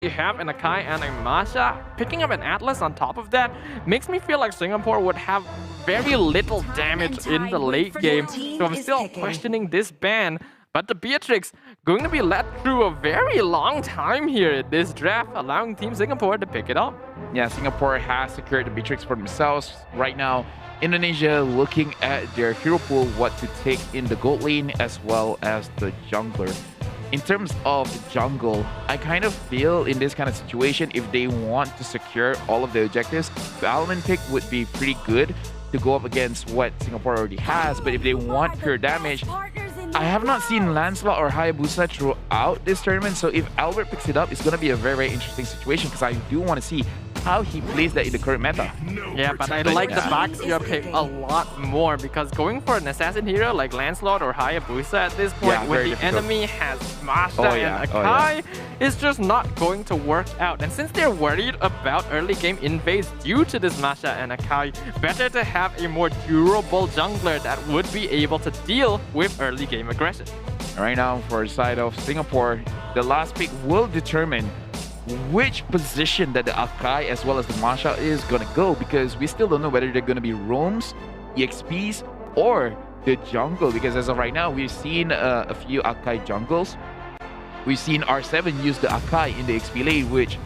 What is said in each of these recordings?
You have an Akai and a Masha. Picking up an Atlas on top of that makes me feel like Singapore would have very little damage in the late game. So I'm still questioning this ban. But the Beatrix going to be led through a very long time here in this draft, allowing Team Singapore to pick it up. Yeah, Singapore has secured the Beatrix for themselves. Right now, Indonesia looking at their hero pool, what to take in the gold lane as well as the jungler. In terms of the jungle, I kind of feel in this kind of situation, if they want to secure all of the objectives, Valorant pick would be pretty good to go up against what Singapore already has. But if they want pure damage, I have not seen Lancelot or Hayabusa throughout this tournament. So if Albert picks it up, it's going to be a very, very interesting situation because I do want to see how he plays that in the current meta. Yeah, but I like the Baxia pick a lot more because going for an assassin hero like Lancelot or Hayabusa at this point when the enemy has Masha and Akai is just not going to work out. And since they're worried about early game invades due to this Masha and Akai, better to have a more durable jungler that would be able to deal with early game aggression. Right now, for the side of Singapore, the last pick will determine which position that the Akai as well as the Masha is going to go, because we still don't know whether they're going to be roams, EXPs, or the jungle, because as of right now, we've seen a few Akai jungles. We've seen R7 use the Akai in the XP lane, which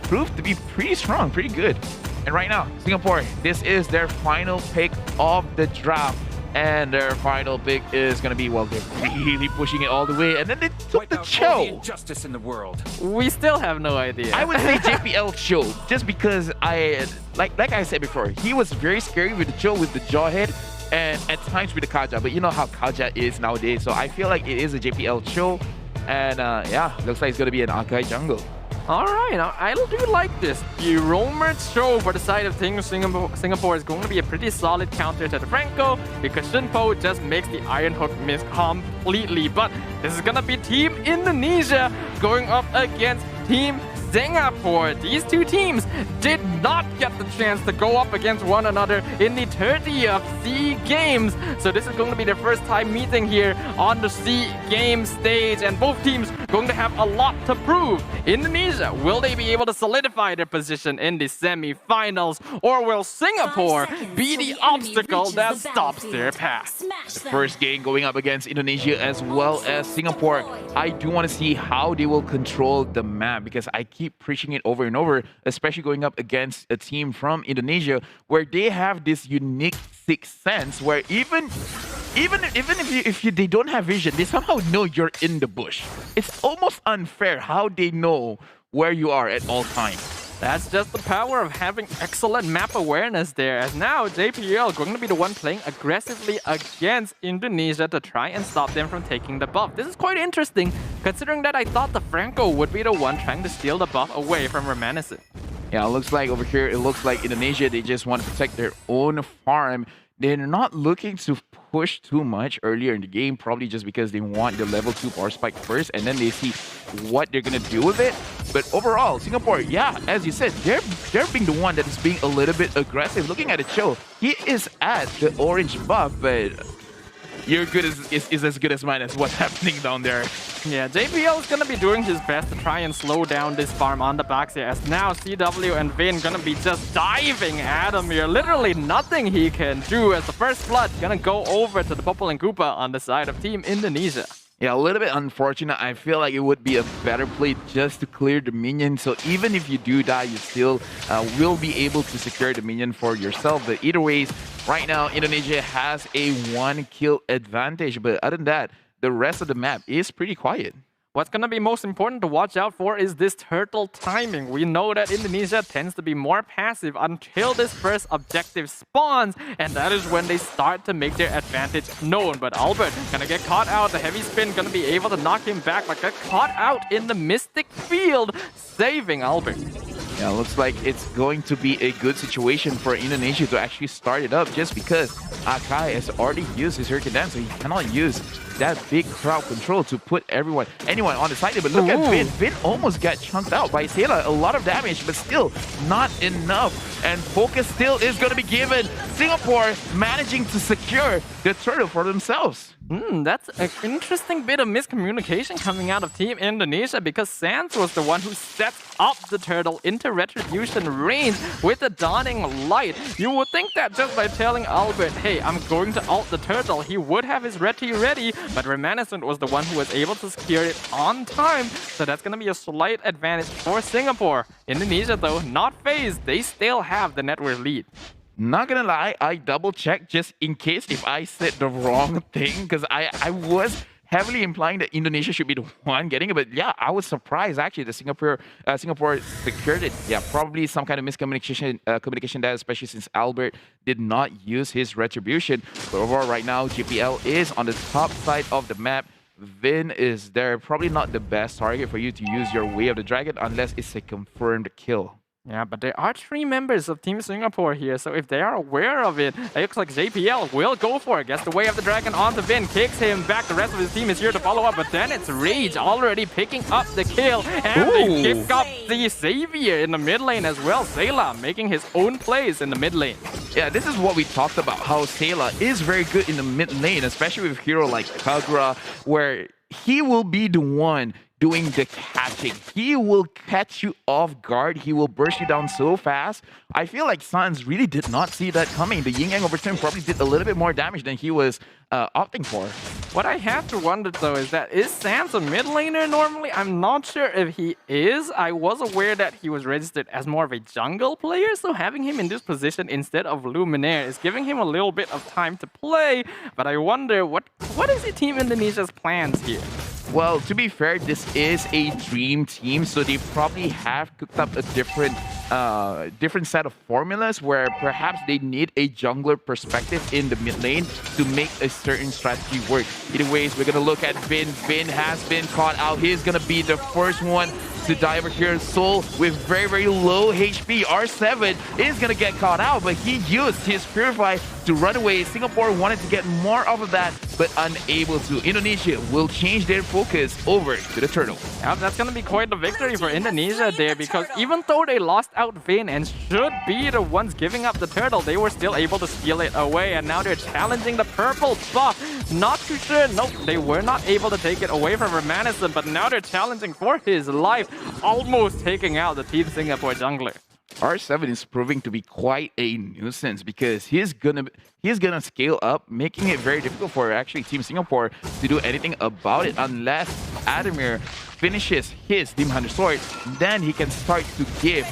proved to be pretty strong, pretty good. And right now, Singapore, this is their final pick of the draft. And their final pick is going to be, well, they're really pushing it all the way. And then they took the Cho. Injustice in the world. We still have no idea. I would say JPL Cho, just because like I said before, he was very scary with the Cho, with the Jawhead, and at times with the Kaja. But you know how Kaja is nowadays. So I feel like it is a JPL Cho. And yeah, looks like it's going to be an Akai jungle. Alright, I do like this. The Roamer Show for the side of things. Singapore is going to be a pretty solid counter to the Franco because Shinpo just makes the Iron Hook miss completely. But this is going to be Team Indonesia going up against Team Singapore. These two teams did not get the chance to go up against one another in the 30th SEA Games. So this is going to be their first time meeting here on the SEA Games stage. And both teams going to have a lot to prove. Indonesia, will they be able to solidify their position in the semi-finals? Or will Singapore be the obstacle that stops their path? The first game going up against Indonesia as well as Singapore. I do want to see how they will control the map, because I keep preaching it over and over, especially going up against a team from Indonesia where they have this unique sixth sense where even if they don't have vision, they somehow know you're in the bush. It's almost unfair how they know where you are at all times. That's just the power of having excellent map awareness there, as now JPL going to be the one playing aggressively against Indonesia to try and stop them from taking the buff. This is quite interesting, considering that I thought the Franco would be the one trying to steal the buff away from Reminiscent. Yeah, it looks like over here, it looks like Indonesia, they just want to protect their own farm. They're not looking to push too much earlier in the game, probably just because they want the level 2 power spike first, and then they see what they're going to do with it. But overall, Singapore, yeah, as you said, they're being the one that is being a little bit aggressive. Looking at the Cho, he is at the orange buff, but your good is as good as mine as what's happening down there. Yeah, JPL is gonna be doing his best to try and slow down this farm on the backs here, as now CW and Vin gonna be just diving at him here. Literally nothing he can do, as the first blood gonna go over to the Popol and Koopa on the side of Team Indonesia. Yeah, a little bit unfortunate. I feel like it would be a better play just to clear the minion. So even if you do die, you still will be able to secure the minion for yourself. But either ways, right now, Indonesia has a 1-kill advantage. But other than that, the rest of the map is pretty quiet. What's going to be most important to watch out for is this turtle timing. We know that Indonesia tends to be more passive until this first objective spawns, and that is when they start to make their advantage known. But Albert gonna get caught out. The heavy spin gonna be able to knock him back, but get caught out in the Mystic Field, saving Albert. Yeah, looks like it's going to be a good situation for Indonesia to actually start it up, just because Akai has already used his Hurricane Dance, so he cannot use that big crowd control to put anyone on the side. But look at Vin. Vin almost got chunked out by Sailor. A lot of damage, but still not enough. And focus still is going to be given. Singapore managing to secure the turtle for themselves. That's an interesting bit of miscommunication coming out of Team Indonesia because Sans was the one who sets up the turtle into retribution range with the dawning light. You would think that just by telling Albert, hey, I'm going to ult the turtle, he would have his reti ready, but Reminiscent was the one who was able to secure it on time, so that's going to be a slight advantage for Singapore. Indonesia, though, not phased. They still have the network lead. Not gonna lie, I double checked just in case if I said the wrong thing, because I was heavily implying that Indonesia should be the one getting it. But yeah, I was surprised actually that Singapore secured it. Yeah, probably some kind of miscommunication communication there, especially since Albert did not use his retribution. But overall, right now, GPL is on the top side of the map. Vin is there. Probably not the best target for you to use your Way of the Dragon unless it's a confirmed kill. Yeah, but there are 3 members of Team Singapore here, so if they are aware of it, it looks like JPL will go for it. Gets the Way of the Dragon onto Vin, kicks him back. The rest of his team is here to follow up, but then it's Rage already picking up the kill. And they pick up the Savior in the mid lane as well. Sayla making his own plays in the mid lane. Yeah, this is what we talked about, how Sayla is very good in the mid lane, especially with a hero like Kagura, where he will be the one doing the catching. He will catch you off guard. He will burst you down so fast. I feel like Sans really did not see that coming. The Yin Yang overturn probably did a little bit more damage than he was opting for. What I have to wonder though is Sans a mid laner normally? I'm not sure if he is. I was aware that he was registered as more of a jungle player, so having him in this position instead of Luminaire is giving him a little bit of time to play. But I wonder what is the Team Indonesia's plans here? Well, to be fair, this is a dream team, so they probably have cooked up a different set of formulas where perhaps they need a jungler perspective in the mid lane to make a certain strategy work. Either ways, we're gonna look at Vin. Vin has been caught out. He's gonna be the first one to die over here. Soul with very, very low HP. R7 is gonna get caught out, but he used his Purify to run away. Singapore wanted to get more off of that, but unable to. Indonesia will change their focus over to the turtle. Yeah, that's gonna be quite the victory for Indonesia there, because even though they lost out Vin and should be the ones giving up the turtle, they were still able to steal it away, and now they're challenging the purple buff. Not too sure. Nope, they were not able to take it away from Reminiscent, but now they're challenging for his life, almost taking out the Team Singapore jungler. R7 is proving to be quite a nuisance because he's gonna scale up, making it very difficult for actually Team Singapore to do anything about it unless Adamir finishes his Demon Hunter Sword. Then he can start to give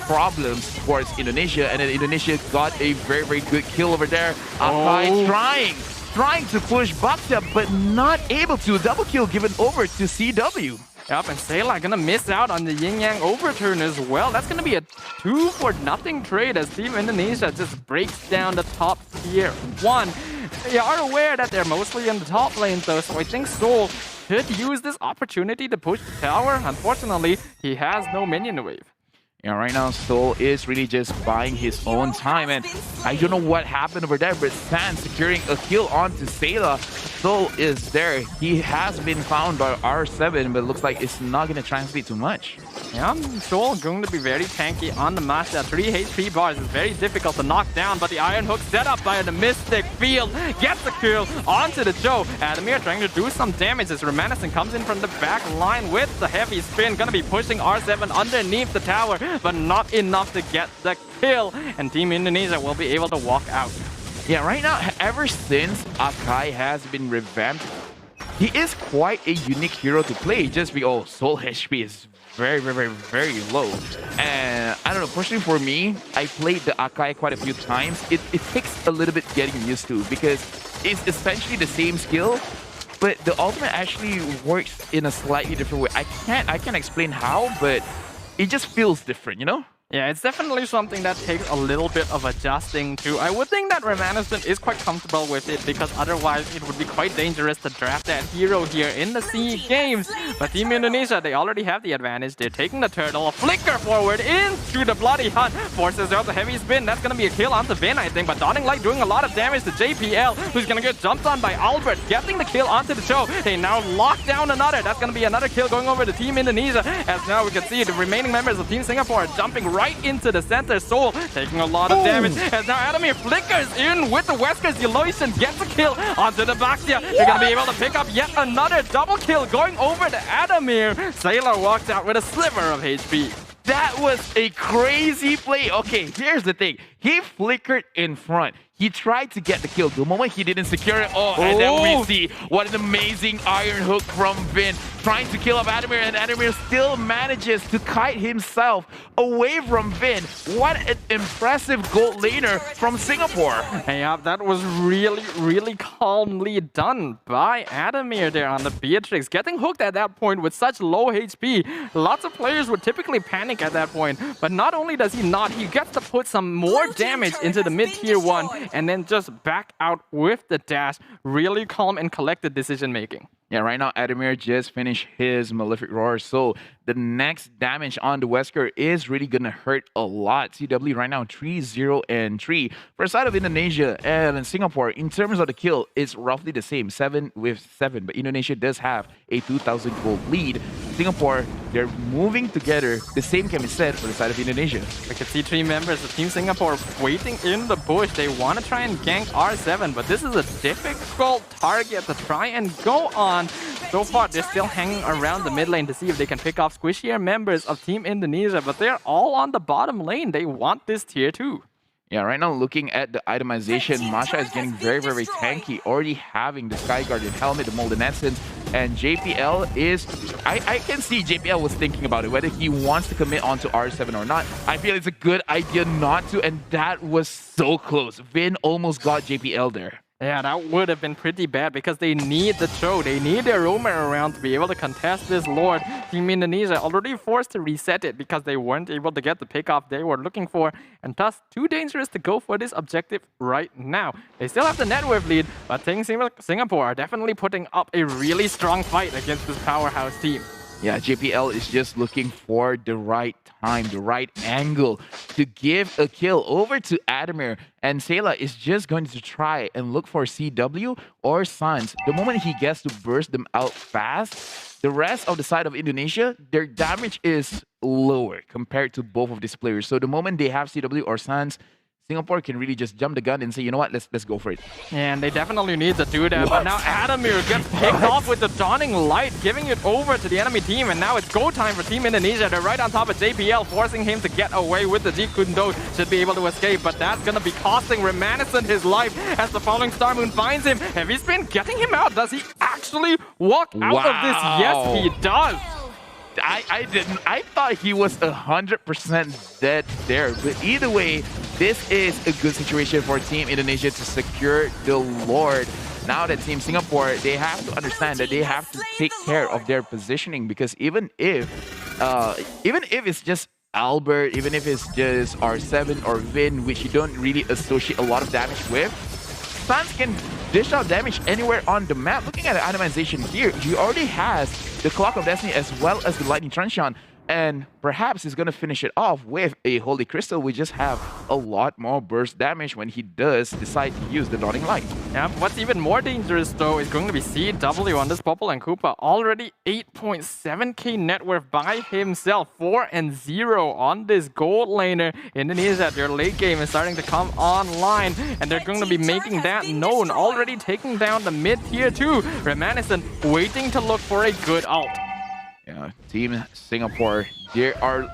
problems towards Indonesia, and then Indonesia got a very, very good kill over there. Akai trying to push Bakta, but not able to. Double kill given over to CW. Yep, and Sayla gonna miss out on the Yin Yang overturn as well. That's gonna be a 2-for-0 trade as Team Indonesia just breaks down the top tier 1. They are aware that they're mostly in the top lane though, so I think Soul should use this opportunity to push the tower. Unfortunately, he has no minion wave. Yeah, right now Soul is really just buying his own time, and I don't know what happened over there, but San securing a kill onto Sayla. Soul is there. He has been found by R7, but it looks like it's not going to translate too much. Yeah, Soul going to be very tanky on the Masha. 3 HP bars is very difficult to knock down, but the Iron Hook set up by the Mystic Field gets the kill onto the Joe. Adamir trying to do some damage as Reminiscent comes in from the back line with the heavy spin. Gonna be pushing R7 underneath the tower, but not enough to get the kill. And Team Indonesia will be able to walk out. Yeah, right now, ever since Akai has been revamped, he is quite a unique hero to play. Just because Soul HP is very, very, very low. And I don't know, personally for me, I played the Akai quite a few times. It takes a little bit getting used to because it's essentially the same skill, but the ultimate actually works in a slightly different way. I can't explain how, but it just feels different, you know? Yeah, it's definitely something that takes a little bit of adjusting to. I would think that Reminiscent is quite comfortable with it because otherwise it would be quite dangerous to draft that hero here in the SEA Games. But Team Indonesia, they already have the advantage. They're taking the turtle, a flicker forward into the Bloody Hunt, forces out the heavy spin. That's going to be a kill onto Vin, I think, but Dawning Light doing a lot of damage to JPL, who's going to get jumped on by Albert, getting the kill onto the Cho. They now lock down another. That's going to be another kill going over to Team Indonesia, as now we can see the remaining members of Team Singapore are jumping right right into the center. Soul taking a lot of damage. As now Adamir flickers in with the Wesker's Eloition, gets a kill onto the Baxia. They're going to be able to pick up yet another double kill going over to Adamir. Sailor walks out with a sliver of HP. That was a crazy play. Okay, here's the thing. He flickered in front. He tried to get the kill. The moment he didn't secure it, and then we see what an amazing iron hook from Vin. Trying to kill up Adamir, and Adamir still manages to kite himself away from Vin. What an impressive gold laner from Singapore. Yeah, that was really calmly done by Adamir there on the Beatrix. Getting hooked at that point with such low HP. Lots of players would typically panic at that point. But not only does he not, he gets to put some more damage into the mid-tier 1 and then just back out with the dash. Really calm and collected decision making. Yeah, right now Adamir just finished his Malefic Roar, so the next damage on the Wesker is really gonna hurt a lot. CW right now 3-0-3. For the side of Indonesia and Singapore, in terms of the kill, it's roughly the same, 7 with 7, but Indonesia does have a 2,000 gold lead. Singapore, they're moving together. The same can be said for the side of Indonesia. We can see 3 members of Team Singapore waiting in the bush. They want to try and gank R7, but this is a difficult target to try and go on. So far, they're still hanging around the mid lane to see if they can pick off squishier members of Team Indonesia, but they're all on the bottom lane. They want this tier 2. Yeah, right now looking at the itemization, Masha is getting very tanky, already having the Sky Guardian helmet, the Molten Essence, and JPL is... I can see JPL was thinking about it, whether he wants to commit onto R7 or not. I feel it's a good idea not to, and that was so close. Vin almost got JPL there. Yeah, that would have been pretty bad because they need the throw. They need their roamer around to be able to contest this Lord. Team Indonesia already forced to reset it because they weren't able to get the pickoff they were looking for, and thus too dangerous to go for this objective right now. They still have the net worth lead, but Team Singapore are definitely putting up a really strong fight against this powerhouse team. Yeah, JPL is just looking for the right time, the right angle to give a kill over to Adamir. And Sela is just going to try and look for CW or Suns. The moment he gets to burst them out fast, the rest of the side of Indonesia, their damage is lower compared to both of these players. So the moment they have CW or Suns, Singapore can really just jump the gun and say, you know what, let's go for it. And they definitely need to do that. But now Adamir gets picked off with the Dawning Light, giving it over to the enemy team. And now it's go time for Team Indonesia. They're right on top of JPL, forcing him to get away with the Jikundo. Should be able to escape, but that's going to be costing Reminiscent his life as the Falling Star Moon finds him. Heavy Spin getting him out. Does he actually walk out of this? Yes, he does. I thought he was 100% dead there, but either way, this is a good situation for Team Indonesia to secure the Lord. Now that Team Singapore, they have to understand that they have to take care of their positioning, because even if it's just Albert, even if it's just R7 or Vin, which you don't really associate a lot of damage with, Sans can dish out damage anywhere on the map. Looking at the itemization here, he already has the Clock of Destiny as well as the Lightning Truncheon. And perhaps he's going to finish it off with a Holy Crystal. We just have a lot more burst damage when he does decide to use the Dawning Light. Yeah, what's even more dangerous though is going to be CW on this Popple and Koopa. Already 8.7k net worth by himself. 4-0 on this gold laner. Indonesia, their late game is starting to come online, and they're going to be making that known. Already taking down the mid-tier 2. Reminiscent waiting to look for a good ult. Yeah, Team Singapore, they are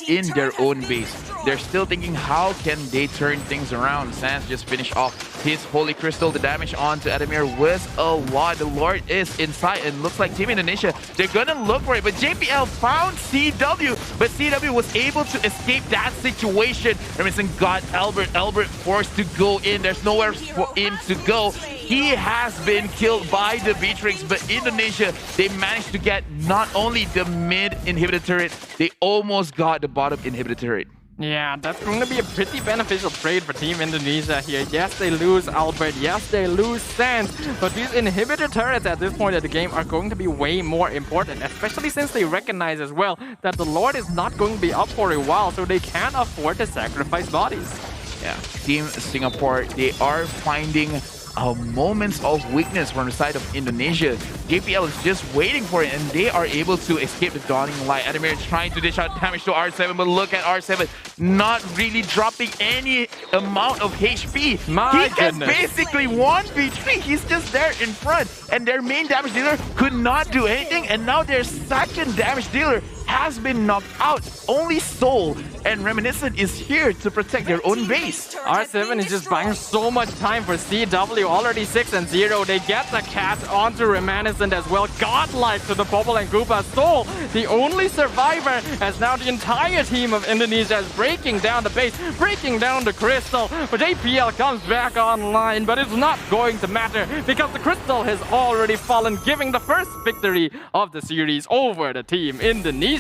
in their own base. They're still thinking, how can they turn things around? Sans just finished off his Holy Crystal. The damage onto Adamir was a lot. The Lord is inside, and looks like Team Indonesia, they're gonna look for it. But JPL found CW, but CW was able to escape that situation. Remington got Albert. Albert forced to go in. There's nowhere for him to go. He has been killed by the Beatrix, but Indonesia, they managed to get not only the mid inhibitor turret, they almost got the bottom inhibitor turret. Yeah, that's going to be a pretty beneficial trade for Team Indonesia here. Yes, they lose Albert. Yes, they lose Sans. But these inhibitor turrets at this point of the game are going to be way more important, especially since they recognize as well that the Lord is not going to be up for a while, so they can't afford to sacrifice bodies. Yeah, Team Singapore, they are finding moments of weakness from the side of Indonesia. JPL is just waiting for it, and they are able to escape the dawning light. Adamir trying to dish out damage to R7, but look at R7 not really dropping any amount of HP. My he can goodness. basically 1v3. He's just there in front, and their main damage dealer could not do anything, and now their second damage dealer has been knocked out. Only Soul and Reminiscent is here to protect their own base. R7 is just buying so much time for CW, already 6-0. They get the cat onto Reminiscent as well. Godlike to the Popple and Koopa. Soul, the only survivor, as now the entire team of Indonesia is breaking down the base, breaking down the crystal. But JPL comes back online, but it's not going to matter because the crystal has already fallen, giving the first victory of the series over the team Indonesia.